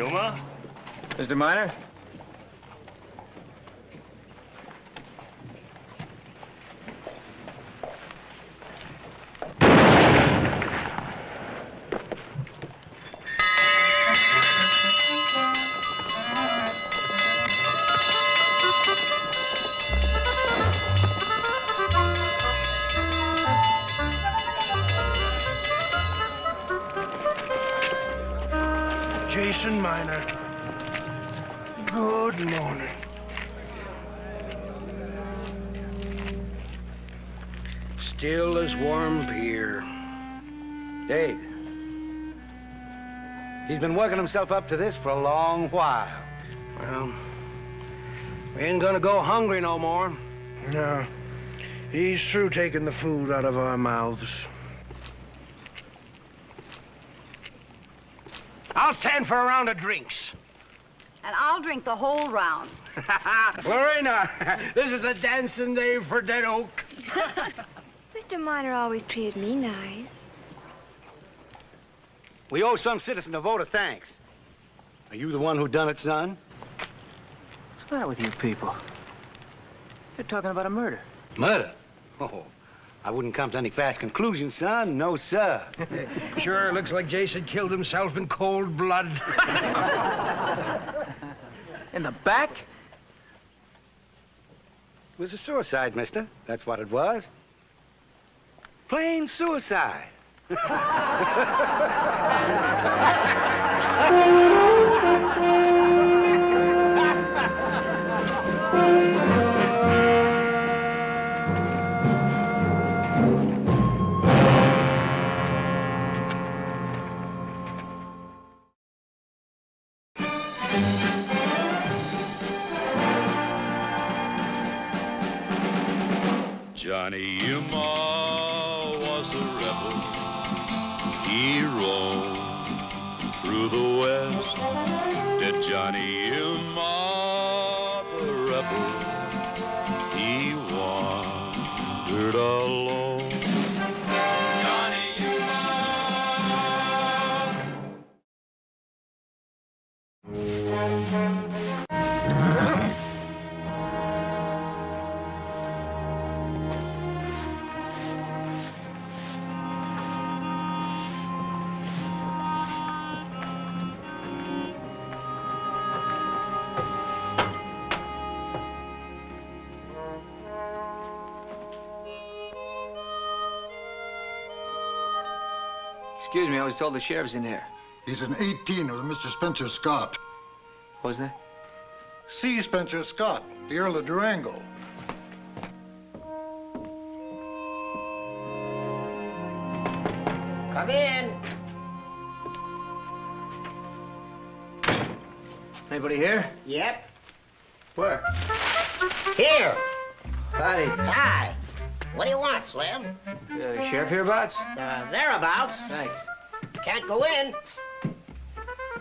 Yuma? Mr. Miner? Jason Miner. Good morning. Still as warm beer. Dave. He's been working himself up to this for a long while. Well, we ain't gonna go hungry no more. No. He's through taking the food out of our mouths. I'll stand for a round of drinks. And I'll drink the whole round. Lorena, this is a dancing day for Dead Oak. Mr. Miner always treated me nice. We owe some citizen a vote of thanks. Are you the one who done it, son? What's the matter with you people? You're talking about a murder. Murder? Oh, I wouldn't come to any fast conclusions, son. No, sir. Sure looks like Jason killed himself in cold blood. In the back? It was a suicide, mister. That's what it was. Plain suicide. Johnny Yuma was a rebel. He roamed through the West. Did Johnny Yuma, the rebel, he wandered alone. Johnny Yuma. Excuse me, I was told the sheriff's in here. He's an 18 of Mr. Spencer Scott. What was that? C. Spencer Scott, the Earl of Durango. Come in. Anybody here? Yep. Where? Here. Howdy. Hi. What do you want, Slim? Sheriff hereabouts? Thereabouts. Thanks. Can't go in.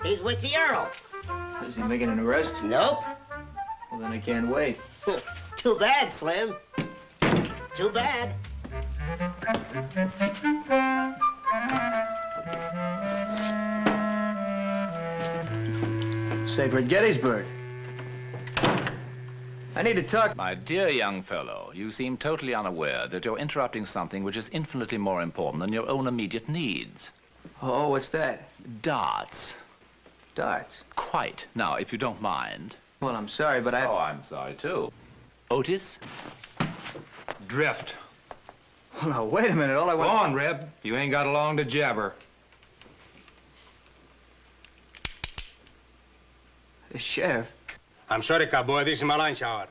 He's with the Earl. Is he making an arrest? Nope. Well, then I can't wait. Too bad, Slim. Too bad. Say, for Gettysburg. I need to talk. My dear young fellow, you seem totally unaware that you're interrupting something which is infinitely more important than your own immediate needs. Oh, what's that? Darts. Darts? Quite. Now, if you don't mind. Well, I'm sorry, but Oh, I'm sorry, too. Otis? Drift. Well, now, wait a minute. All I Go want... on, Reb. You ain't got along to jabber. The sheriff. I'm sorry, cowboy. This is my lunch hour.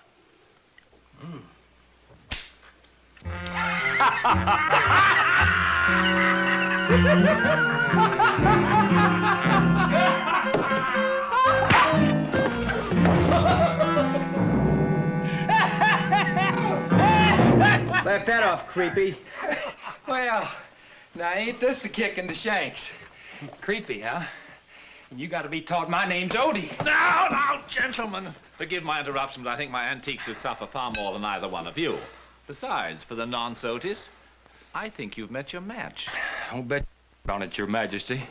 Laugh that off, creepy. Well, now ain't this the kick in the shanks? Creepy, huh? You got to be taught my name's Odie. Now, gentlemen. Forgive my interruption, but I think my antiques would suffer far more than either one of you. Besides, for the nonce, Otis, I think you've met your match. I'll bet on it, Your Majesty.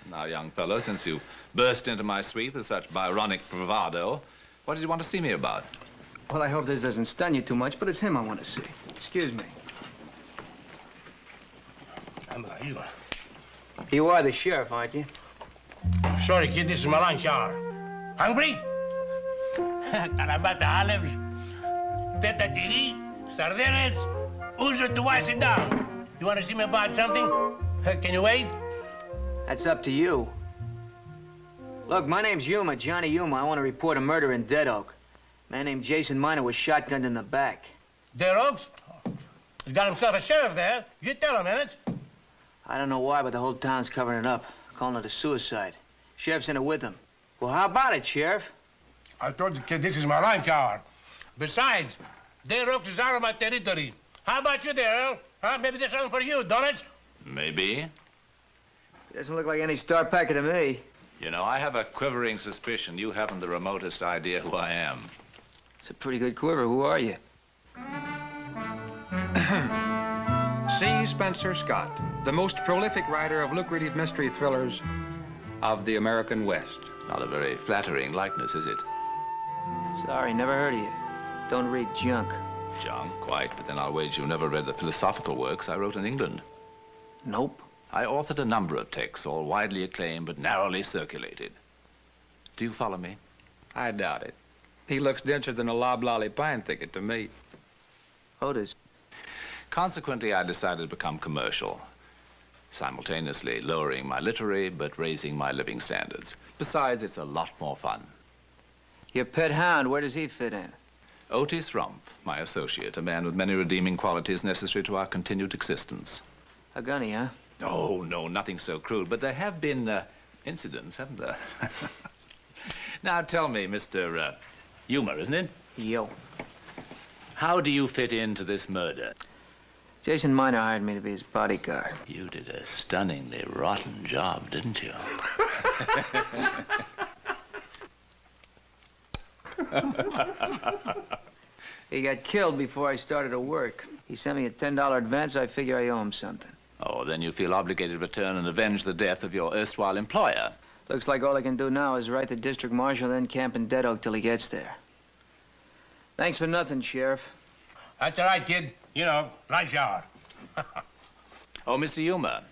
Now, young fellow, since you burst into my suite with such Byronic bravado, what did you want to see me about? Well, I hope this doesn't stun you too much, but it's him I want to see. Excuse me. You are the sheriff, aren't you? Sorry, kid, this is my lunch hour. Hungry? Caramba, olives, petatini, sardinas. Who's it to wash it down? You want to see me about something? Can you wait? That's up to you. Look, my name's Yuma, Johnny Yuma. I want to report a murder in Dead Oak. A man named Jason Miner was shotgunned in the back. Dead Oaks? He's got himself a sheriff there. You tell him, innit? I don't know why, but the whole town's covering it up, calling it a suicide. Sheriff's in it with him. Well, how about it, Sheriff? I told you, kid, this is my lunch hour. Besides, Dead Oaks is out of my territory. How about you there, Earl? Huh? Maybe there's something for you, don't it? Maybe. Doesn't look like any star packer to me. You know, I have a quivering suspicion you haven't the remotest idea who I am. It's a pretty good quiver. Who are you? C. Spencer Scott, the most prolific writer of lucrative mystery thrillers of the American West. Not a very flattering likeness, is it? Sorry, never heard of you. Don't read junk. Junk, quite, but then I'll wager you never read the philosophical works I wrote in England. Nope. I authored a number of texts, all widely acclaimed but narrowly circulated. Do you follow me? I doubt it. He looks denser than a loblolly pine thicket to me. Otis. Consequently, I decided to become commercial, simultaneously lowering my literary but raising my living standards. Besides, it's a lot more fun. Your pet hound, where does he fit in? Otis Rump, my associate, a man with many redeeming qualities necessary to our continued existence. A gunny, huh? Oh, no, nothing so crude, but there have been incidents, haven't there? Now, tell me, Mr. Yuma, isn't it? Yo. How do you fit into this murder? Jason Miner hired me to be his bodyguard. You did a stunningly rotten job, didn't you? He got killed before I started to work. He sent me a $10 advance. I figure I owe him something. Oh, then you feel obligated to return and avenge the death of your erstwhile employer. Looks like all I can do now is write the district marshal, then camp in Dead Oak till he gets there. Thanks for nothing, Sheriff. That's all right, kid. You know, lunch hour. Oh, Mr. Yuma,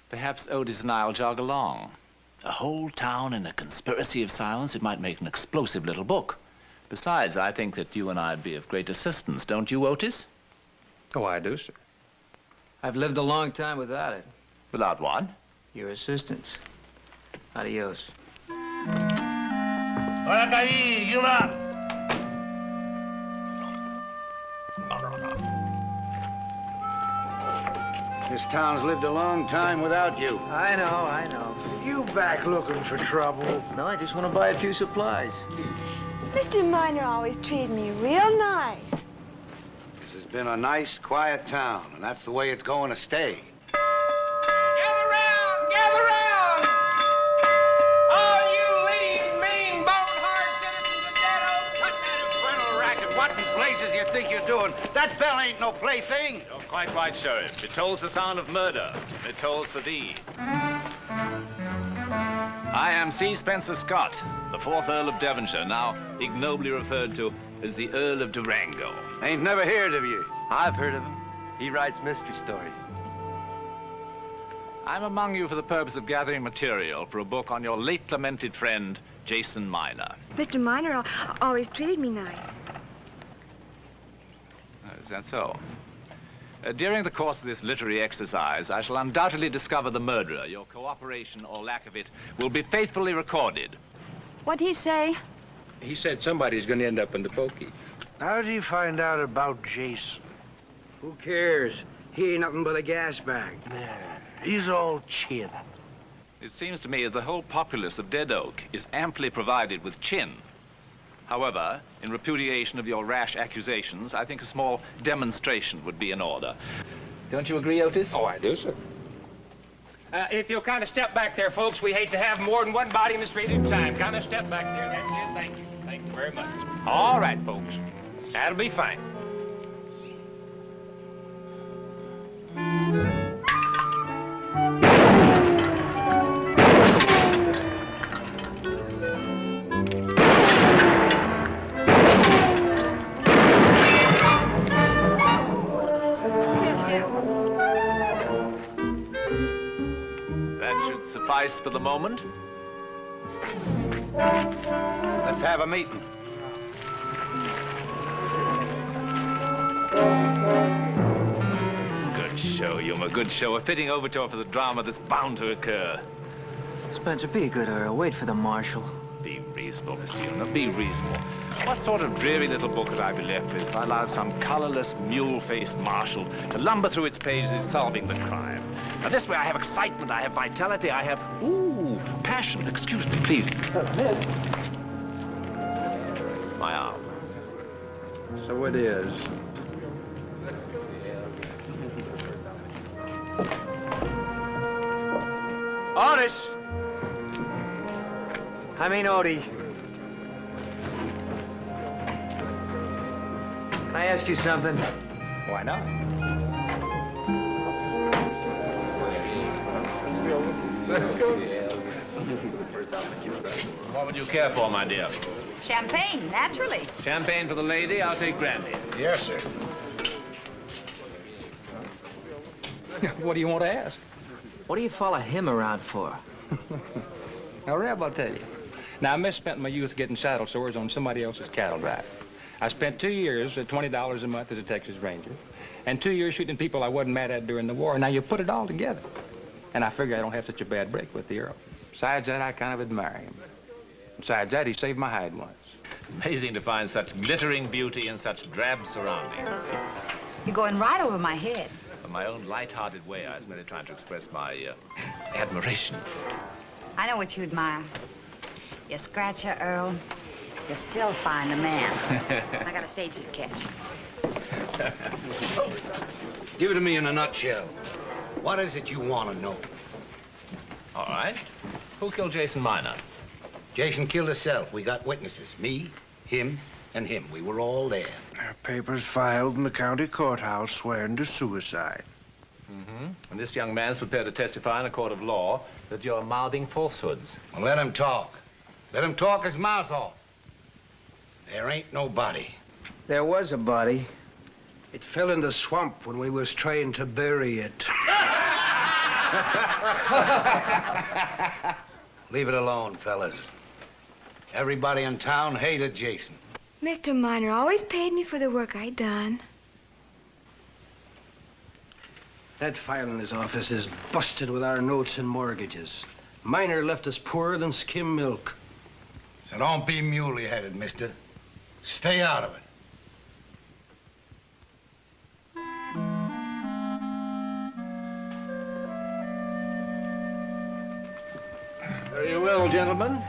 perhaps Otis and I'll jog along. A whole town in a conspiracy of silence, it might make an explosive little book. Besides, I think that you and I'd be of great assistance, don't you, Otis? Oh, I do, sir. I've lived a long time without it. Without what? Your assistance. Adios. Hola, Cali, Yuma. This town's lived a long time without you. I know. You back looking for trouble? No, I just want to buy a few supplies. Mr. Miner always treated me real nice. This has been a nice, quiet town, and that's the way it's going to stay. Gather round! Gather round! All you lean, mean, bone-hard citizens of Dead Oak! Cut that infernal racket. What in blazes you think you're doing? That bell ain't no plaything. You're quite right, Sheriff. It tolls the sound of murder. It tolls for thee. I am C. Spencer Scott, the 4th Earl of Devonshire, now ignobly referred to as the Earl of Durango. Ain't never heard of you. I've heard of him. He writes mystery stories. I'm among you for the purpose of gathering material for a book on your late lamented friend, Jason Miner. Mr. Miner always treated me nice. Is that so? During the course of this literary exercise, I shall undoubtedly discover the murderer. Your cooperation, or lack of it, will be faithfully recorded. What'd he say? He said somebody's going to end up in the pokey. How did you find out about Jason? Who cares? He ain't nothing but a gas bag. He's all chin. It seems to me that the whole populace of Dead Oak is amply provided with chin. However, in repudiation of your rash accusations, I think a small demonstration would be in order. Don't you agree, Otis? Oh, I do, sir. If you'll kind of step back there, folks, we hate to have more than one body in the street at a time. Kind of step back there. That's it. Thank you. Thank you very much. All right, folks. That'll be fine. suffice for the moment. Let's have a meeting. Good show, Yuma, good show. A fitting overture for the drama that's bound to occur. Spencer, be a good Earl. Wait for the marshal. Be reasonable, Mr. Yuma, be reasonable. What sort of dreary little book could I be left with if I allowed some colorless, mule-faced marshal to lumber through its pages solving the crime? Now, this way I have excitement, I have vitality, I have, passion. Excuse me, please. Miss. My arm. So it is. Otis! I mean, Odie. Can I ask you something? Why not? What would you care for, my dear? Champagne, naturally. Champagne for the lady, I'll take brandy. Yes, sir. What do you want to ask? What do you follow him around for? Now, Reb, I'll tell you. Now, I misspent my youth getting saddle sores on somebody else's cattle drive. I spent 2 years at $20 a month as a Texas Ranger, and 2 years shooting people I wasn't mad at during the war. Now, you put it all together, and I figure I don't have such a bad break with the Earl. Besides that, I kind of admire him. Besides that, he saved my hide once. Amazing to find such glittering beauty in such drab surroundings. You're going right over my head. In my own light-hearted way, I was merely trying to express my admiration. I know what you admire. You scratcher, Earl. You still find a man. I got a stage to catch. Give it to me in a nutshell. What is it you want to know? All right. Who killed Jason Miner? Jason killed himself. We got witnesses. Me, him, and him. We were all there. Papers filed in the county courthouse swearing to suicide. Mm-hmm. And this young man's prepared to testify in a court of law that you're mouthing falsehoods. Well, let him talk. Let him talk his mouth off. There ain't no body. There was a body. It fell in the swamp when we was trying to bury it. Leave it alone, fellas. Everybody in town hated Jason. Mr. Miner always paid me for the work I done. That file in his office is busted with our notes and mortgages. Miner left us poorer than skim milk. So don't be muley-headed, mister. Stay out of it. Very well, gentlemen.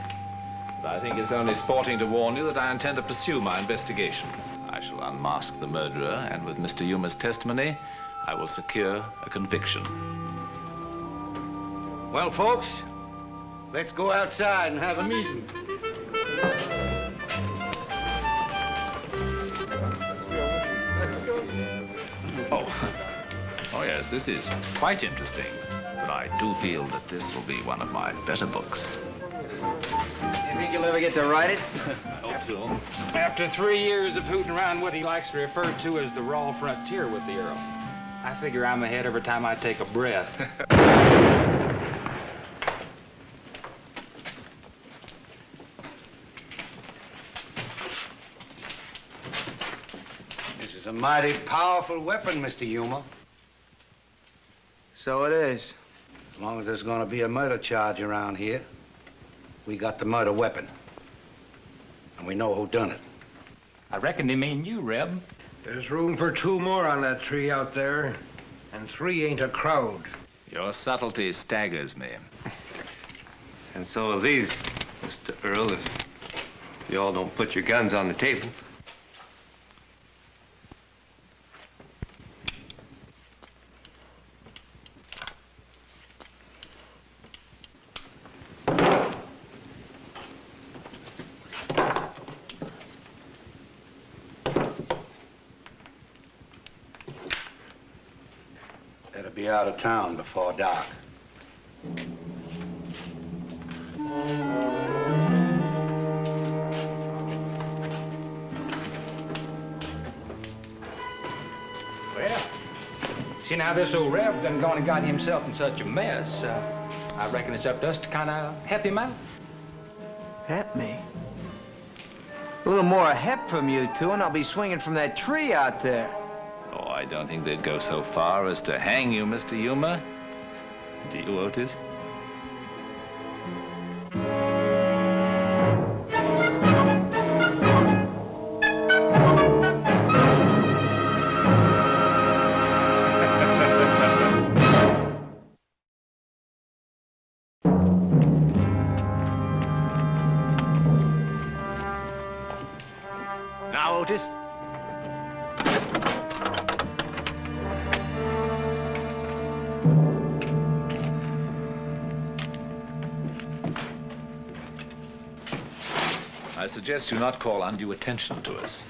But I think it's only sporting to warn you that I intend to pursue my investigation. I shall unmask the murderer, and with Mr. Yuma's testimony, I will secure a conviction. Well, folks, let's go outside and have a meeting. Oh, yes, this is quite interesting. But I do feel that this will be one of my better books. You think you'll ever get to write it? I hope so. After 3 years of hooting around what he likes to refer to as the raw frontier with the Earl, I figure I'm ahead every time I take a breath. This is a mighty powerful weapon, Mr. Yuma. So it is. As long as there's gonna be a murder charge around here, we got the murder weapon. And we know who done it. I reckon they mean you, Reb. There's room for 2 more on that tree out there, and 3 ain't a crowd. Your subtlety staggers me. And so are these, Mr. Earl, if you all don't put your guns on the table. Better be out of town before dark. Well, see now this old Reb done gone and got himself in such a mess. I reckon it's up to us to kind of help him out. Help me? A little more help from you two, and I'll be swinging from that tree out there. Oh, I don't think they'd go so far as to hang you, Mr. Yuma. Do you, Otis? Now, Otis. I suggest you not call undue attention to us.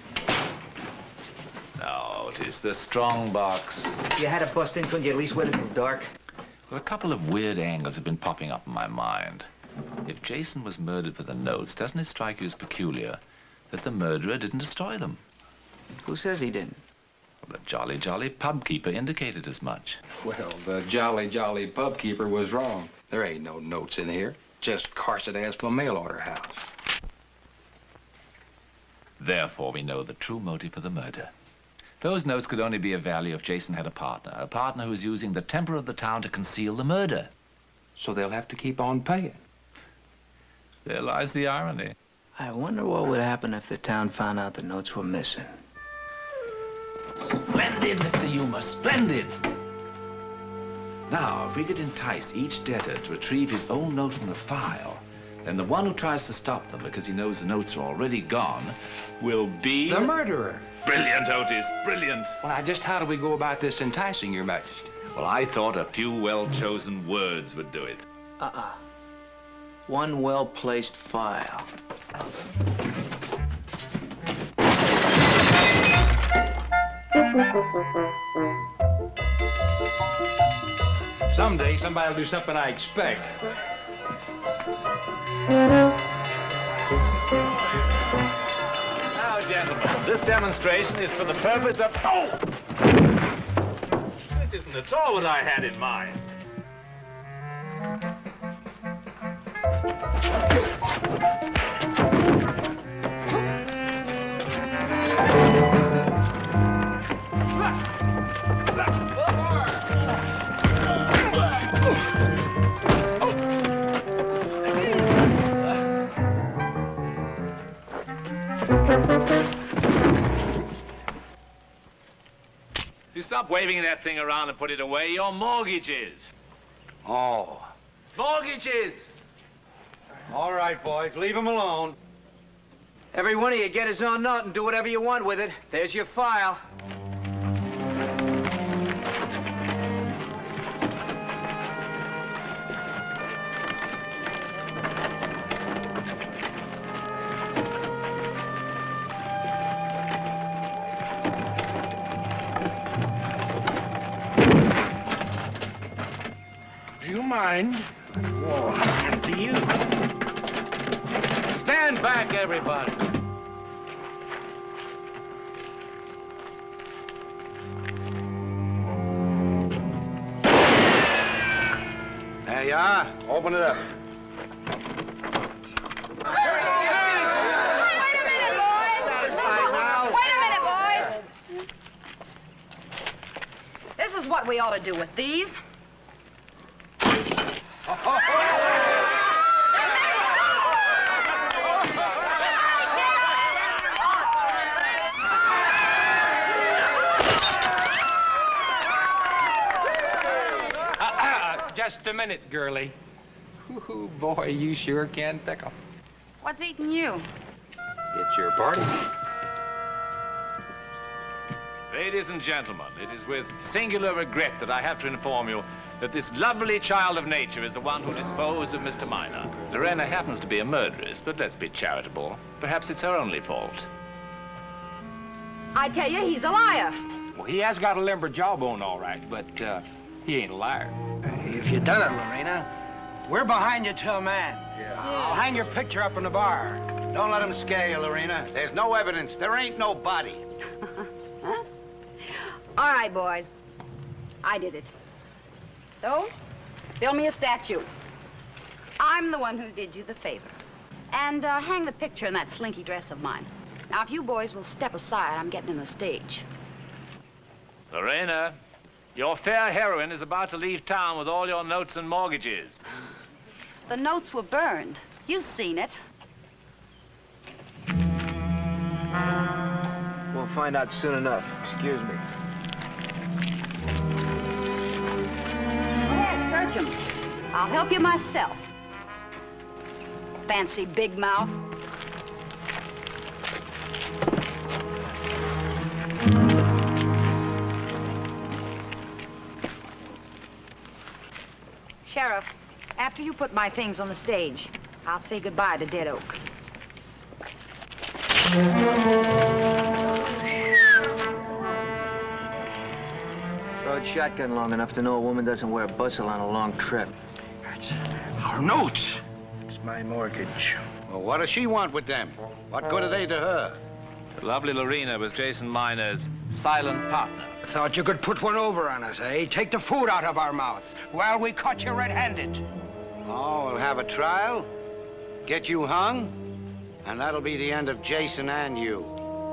No, Otis, the strong box. You had to bust in, couldn't you at least wait until dark? Well, a couple of weird angles have been popping up in my mind. If Jason was murdered for the notes, doesn't it strike you as peculiar that the murderer didn't destroy them? Who says he didn't? Well, the jolly pub keeper indicated as much. Well, the jolly pub keeper was wrong. There ain't no notes in here. Just Carson asked for a mail order house. Therefore, we know the true motive for the murder. Those notes could only be of value if Jason had a partner who was using the temper of the town to conceal the murder. So they'll have to keep on paying. There lies the irony. I wonder what would happen if the town found out the notes were missing. Splendid, Mr. Yuma, splendid. Now, if we could entice each debtor to retrieve his own note from the file, then the one who tries to stop them because he knows the notes are already gone will be... the murderer. Brilliant, Otis, brilliant. Well, now, just how do we go about this enticing, Your Majesty? Well, I thought a few well-chosen words would do it. One well-placed file. Someday, somebody will do something I expect. Now, gentlemen, this demonstration is for the purpose of... Oh! This isn't at all what I had in mind. You stop waving that thing around and put it away. Your mortgages. Oh. Mortgages! All right, boys, leave him alone. Every one of you get his own note and do whatever you want with it. There's your file. Do you mind? What happened to you? Stand back, everybody. There you are. Open it up. This is what we ought to do with these. Just a minute, girlie. Ooh, boy, you sure can pick 'em. What's eating you? It's your party. Ladies and gentlemen, it is with singular regret that I have to inform you that this lovely child of nature is the one who disposed of Mr. Minor. Lorena happens to be a murderess, but let's be charitable. Perhaps it's her only fault. I tell you, he's a liar. Well, he has got a limber jawbone, all right, but he ain't a liar. If you done it, Lorena, we're behind you till man. Yeah. I'll hang your picture up in the bar. Don't let him scare you, Lorena. There's no evidence. There ain't no body. All right, boys. I did it. So, build me a statue. I'm the one who did you the favor. And hang the picture in that slinky dress of mine. Now, if you boys will step aside, I'm getting in the stage. Lorena, your fair heroine is about to leave town with all your notes and mortgages. The notes were burned. You've seen it. We'll find out soon enough. Excuse me. Go ahead, search him. I'll help you myself. Fancy big mouth. Sheriff, after you put my things on the stage, I'll say goodbye to Dead Oak. Rode shotgun long enough to know a woman doesn't wear a bustle on a long trip. That's our notes. It's my mortgage. Well, what does she want with them? What good are they to her? The lovely Lorena was Jason Miner's silent partner. Thought you could put one over on us, eh? Take the food out of our mouths while we caught you red-handed. Oh, we'll have a trial, get you hung, and that'll be the end of Jason and you.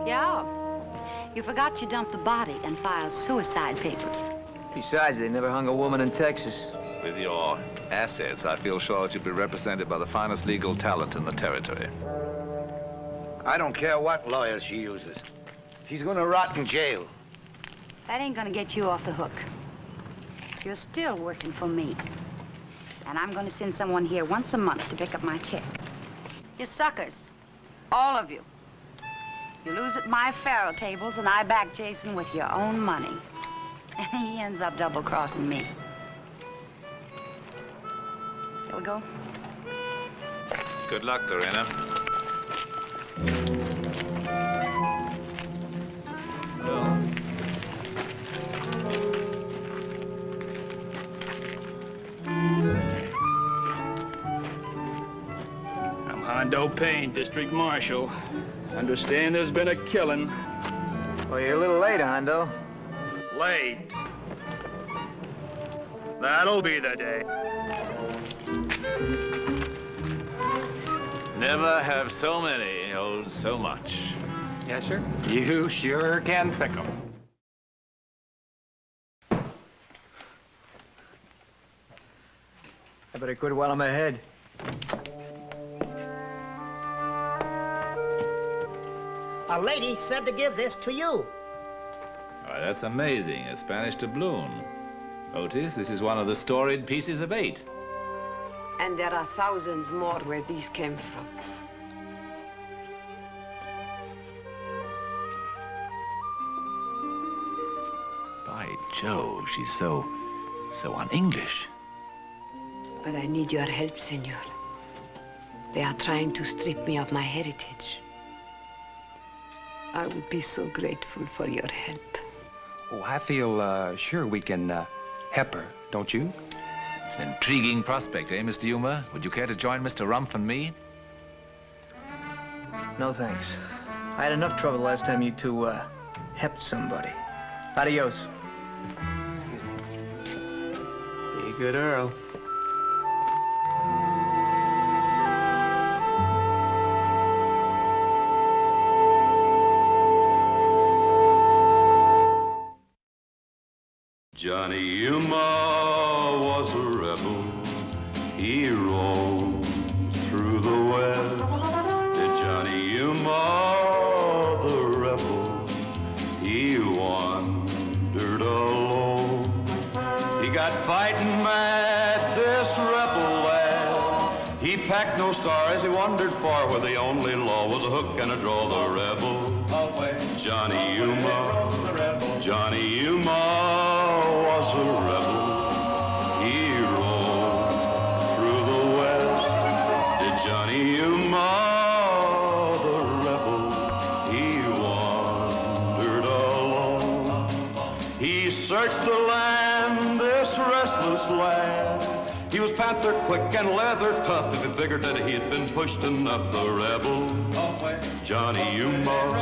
Yeah. You forgot you dumped the body and filed suicide papers. Besides, they never hung a woman in Texas. With your assets, I feel sure that you'll be represented by the finest legal talent in the territory. I don't care what lawyer she uses. She's gonna rot in jail. That ain't gonna get you off the hook. You're still working for me. And I'm gonna send someone here once a month to pick up my check. You suckers, all of you. You lose at my faro tables and I back Jason with your own money. And he ends up double-crossing me. Shall we go? Good luck, Lorena. I'm Hondo Payne, District Marshal. Understand there's been a killing. Well, you're a little late, Hondo. Late. That'll be the day. Never have so many hold so much. Yes, sir. You sure can pick 'em. I better quit while I'm ahead. A lady said to give this to you. Why, that's amazing. A Spanish doubloon. Otis, this is one of the storied pieces of 8. And there are thousands more where these came from. By Jove, she's so un-English. But I need your help, senor. They are trying to strip me of my heritage. I would be so grateful for your help. Oh, I feel sure we can help her, don't you? It's an intriguing prospect, eh, Mr. Yuma? Would you care to join Mr. Rumpf and me? No, thanks. I had enough trouble last time you two helped somebody. Adios. Be good, Earl. Johnny Yuma was a rebel. He rode through the West. Johnny Yuma, the rebel, he wandered alone. He got fighting mad, this rebel lad. He packed no stars, he wandered far where the only law was a hook and a draw. The rebel, Johnny Yuma, Johnny Yuma was a rebel. He rode through the West. Did Johnny Yuma, the rebel, he wandered alone. He searched the land, this restless lad. He was panther quick and leather tough. If he figured that he had been pushed enough, the rebel, Johnny Yuma,